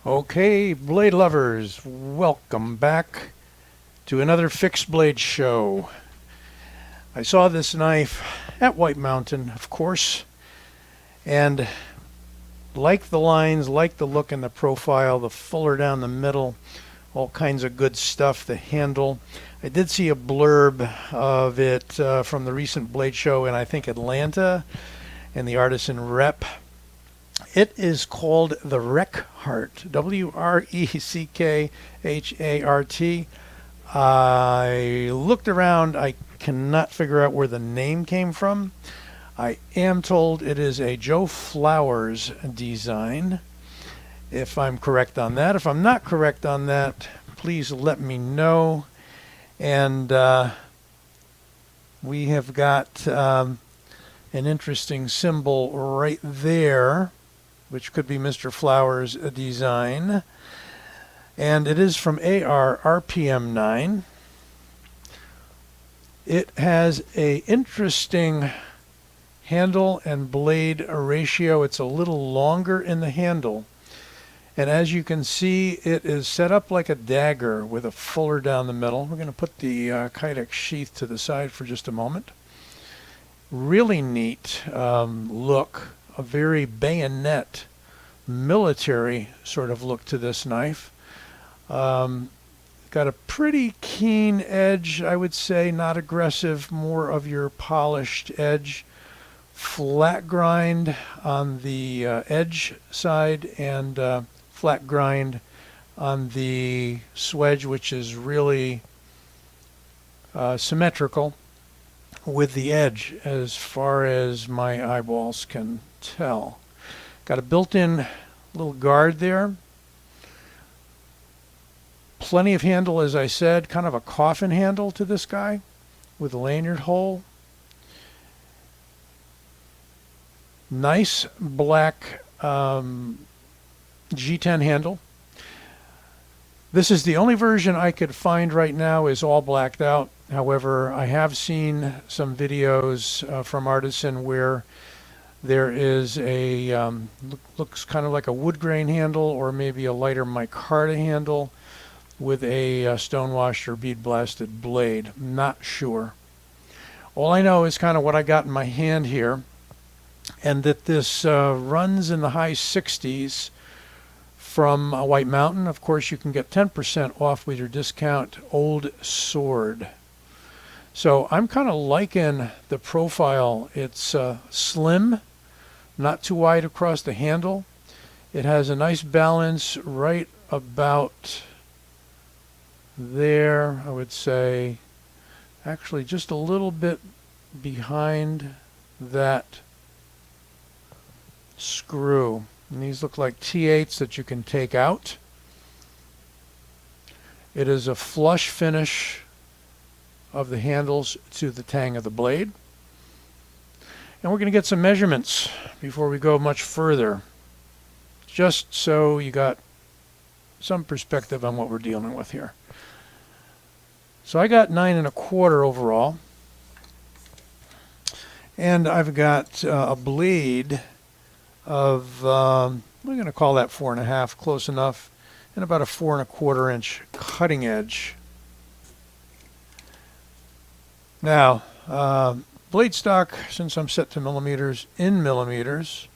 Okay, blade lovers, welcome back to another fixed blade show. I saw this knife at White Mountain, of course, and like the lines, like the look and the profile, the fuller down the middle, all kinds of good stuff. The handle, I did see a blurb of it from the recent blade show in, I think, Atlanta, and the Artisan Rep. It is called the Wreckhart, W-R-E-C-K-H-A-R-T. I looked around. I cannot figure out where the name came from. I am told it is a Joe Flowers design, if I'm correct on that. If I'm not correct on that, please let me know. And we have got an interesting symbol right there, which could be Mr. Flowers' design. And it is from AR RPM 9. It has a interesting handle and blade ratio. It's a little longer in the handle. And as you can see, it is set up like a dagger with a fuller down the middle. We're going to put the Kydex sheath to the side for just a moment. Really neat look. A very bayonet, military sort of look to this knife. Got a pretty keen edge, I would say, not aggressive, more of your polished edge. Flat grind on the edge side and flat grind on the swedge, which is really symmetrical with the edge as far as my eyeballs can tell. Got a built-in little guard there. Plenty of handle, as I said, kind of a coffin handle to this guy with a lanyard hole. Nice black G10 handle. This is the only version I could find right now is all blacked out. However, I have seen some videos from Artisan where there is a, looks kind of like a wood grain handle or maybe a lighter micarta handle with a stonewashed or bead blasted blade. Not sure. All I know is kind of what I got in my hand here, and that this runs in the high 60s from White Mountain. Of course, you can get 10% off with your discount Old Sword. So I'm kind of liking the profile. It's slim, not too wide across the handle. It has a nice balance right about there, I would say. Actually, just a little bit behind that screw. And these look like T8s that you can take out. It is a flush finish of the handles to the tang of the blade. And we're going to get some measurements before we go much further, just so you got some perspective on what we're dealing with here. So I got 9 1/4 overall, and I've got a blade of, we're going to call that 4 1/2, close enough, and about a 4 1/4 inch cutting edge. Now, blade stock, since I'm set to millimeters, in millimeters,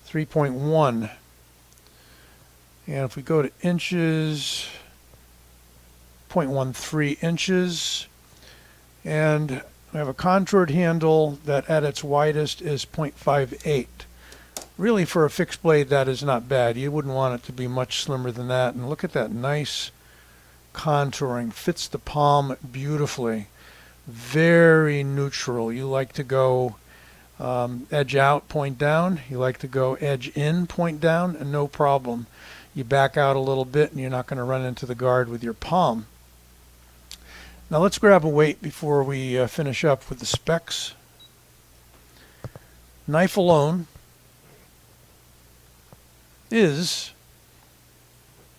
3.1. And if we go to inches, 0.13 inches. And we have a contoured handle that at its widest is 0.58. Really, for a fixed blade, that is not bad. You wouldn't want it to be much slimmer than that. And look at that nice contouring. Fits the palm beautifully. Very neutral. You like to go edge out, point down. You like to go edge in, point down, and no problem. You back out a little bit and you're not going to run into the guard with your palm. Now let's grab a weight before we finish up with the specs. Knife alone is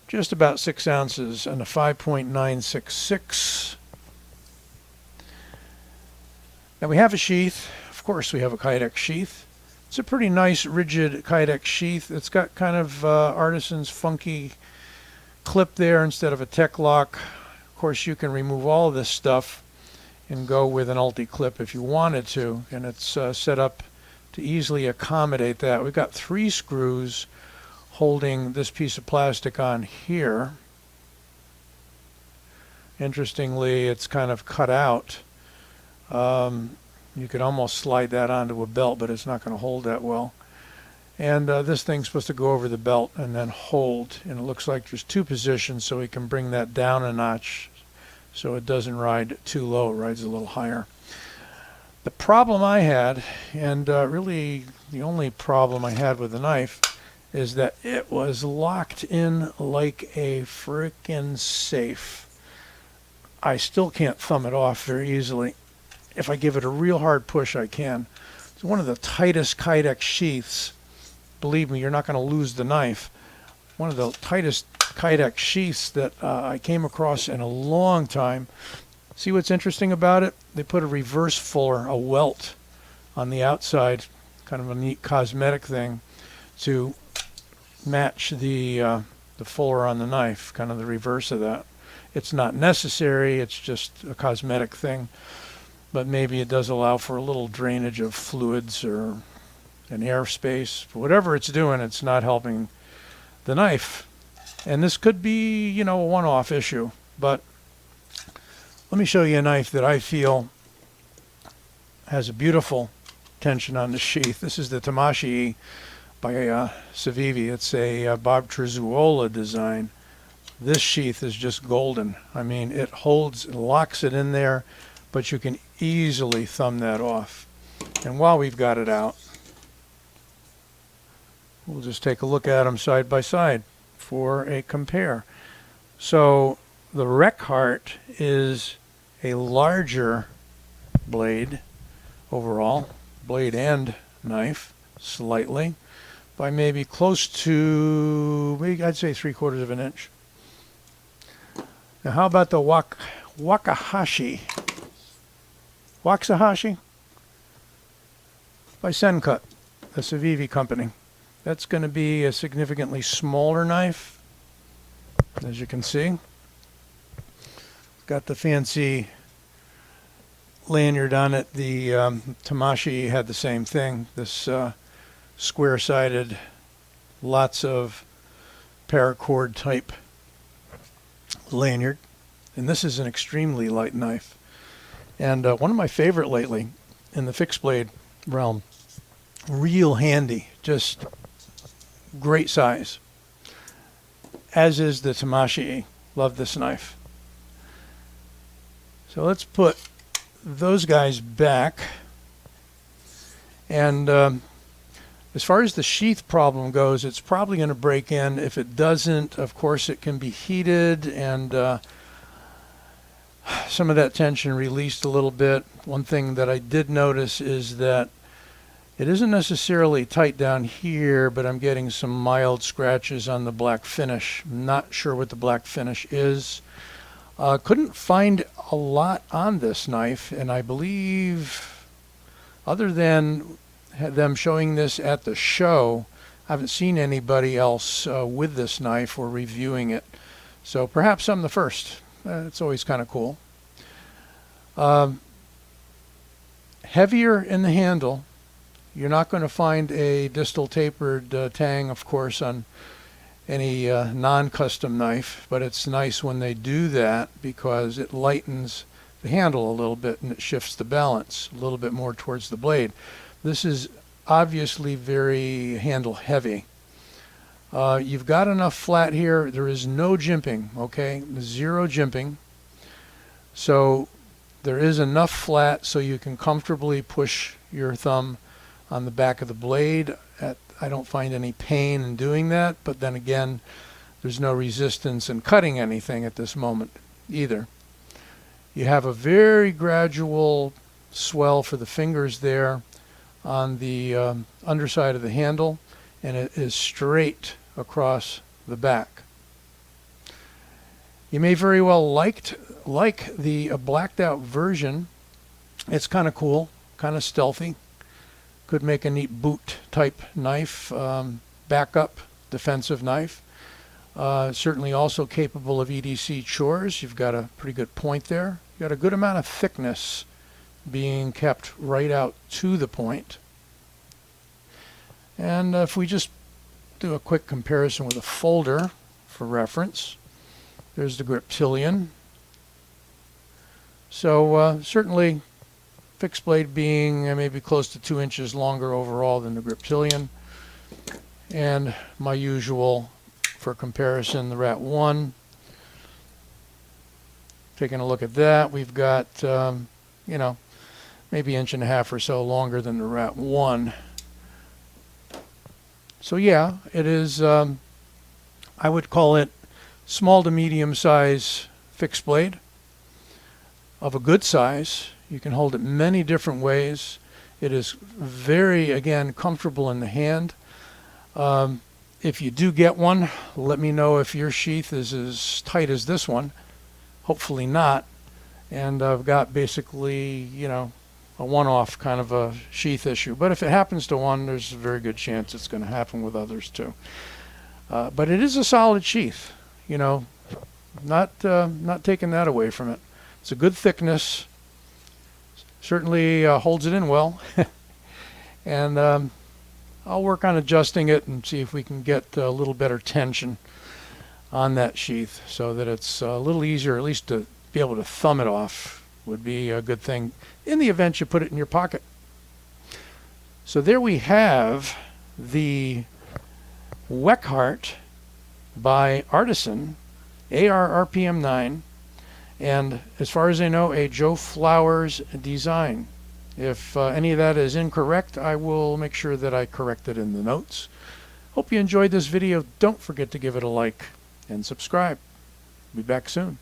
just about 6 ounces and a 5.966. Now we have a sheath. Of course we have a Kydex sheath. It's a pretty nice rigid Kydex sheath. It's got kind of Artisan's funky clip there instead of a tech lock. Of course, you can remove all of this stuff and go with an ulti clip if you wanted to, and it's set up to easily accommodate that. We've got 3 screws holding this piece of plastic on here. Interestingly, it's kind of cut out. You could almost slide that onto a belt, but it's not going to hold that well. And this thing's supposed to go over the belt and then hold. And it looks like there's 2 positions, so we can bring that down a notch so it doesn't ride too low. It rides a little higher. The problem I had, and really the only problem I had with the knife, is that it was locked in like a frickin' safe. I still can't thumb it off very easily. If I give it a real hard push, I can. It's one of the tightest Kydex sheaths. Believe me, you're not going to lose the knife. One of the tightest Kydex sheaths that I came across in a long time. See what's interesting about it? They put a reverse fuller, a welt, on the outside, kind of a neat cosmetic thing, to match the fuller on the knife, kind of the reverse of that. It's not necessary, it's just a cosmetic thing. But maybe it does allow for a little drainage of fluids or an airspace. Whatever it's doing, it's not helping the knife. And this could be, you know, a one-off issue. But let me show you a knife that I feel has a beautiful tension on the sheath. This is the Tamashii by Civivi. It's a Bob Trezzuola design. This sheath is just golden. I mean, it holds, it locks it in there, but you can easily thumb that off. And while we've got it out, we'll just take a look at them side by side for a compare. So the Wreckhart is a larger blade overall, blade and knife, slightly, by maybe close to, maybe I'd say 3/4 of an inch. Now how about the Wakahashi? Wakahashi by Sencut, a Civivi company. That's going to be a significantly smaller knife, as you can see. Got the fancy lanyard on it. The Tamashii had the same thing. This square-sided, lots of paracord type lanyard. And this is an extremely light knife. And one of my favorite lately in the fixed blade realm. Real handy, just great size. As is the Tamashii. Love this knife. So let's put those guys back. And as far as the sheath problem goes, it's probably going to break in. If it doesn't, of course, it can be heated and some of that tension released a little bit. One thing that I did notice is that it isn't necessarily tight down here, but I'm getting some mild scratches on the black finish. I'm not sure what the black finish is. Couldn't find a lot on this knife, and I believe, other than them showing this at the show, I haven't seen anybody else with this knife or reviewing it. So perhaps I'm the first. It's always kind of cool. Heavier in the handle. You're not going to find a distal tapered tang, of course, on any non-custom knife, but it's nice when they do that because it lightens the handle a little bit and it shifts the balance a little bit more towards the blade. This is obviously very handle heavy. You've got enough flat here. There is no jimping, okay? 0 jimping. So there is enough flat so you can comfortably push your thumb on the back of the blade. I don't find any pain in doing that, but then again, there's no resistance in cutting anything at this moment either. You have a very gradual swell for the fingers there on the underside of the handle, and it is straight across the back. You may very well like the blacked out version. It's kind of cool, kind of stealthy. Could make a neat boot type knife, backup defensive knife. Certainly also capable of EDC chores. You've got a pretty good point there. You've got a good amount of thickness being kept right out to the point. And if we just do a quick comparison with a folder for reference, there's the Griptilian. So certainly fixed blade being maybe close to 2 inches longer overall than the Griptilian. And my usual for comparison, the Rat 1. Taking a look at that, we've got, you know, maybe 1.5 inches or so longer than the Rat 1. So yeah, it is, I would call it small to medium size fixed blade of a good size. You can hold it many different ways. It is very, again, comfortable in the hand. If you do get one, let me know if your sheath is as tight as this one. Hopefully not. And I've got basically, you know, a one-off kind of a sheath issue. But if it happens to one, there's a very good chance it's going to happen with others too. But it is a solid sheath, you know, not taking that away from it. It's a good thickness. Certainly holds it in well. And I'll work on adjusting it and see if we can get a little better tension on that sheath so that it's a little easier, at least to be able to thumb it off would be a good thing in the event you put it in your pocket. So there we have the Wreckhart by Artisan AR RPM 9. And as far as I know, a Joe Flowers design. If any of that is incorrect, I will make sure that I correct it in the notes. Hope you enjoyed this video. Don't forget to give it a like and subscribe. Be back soon.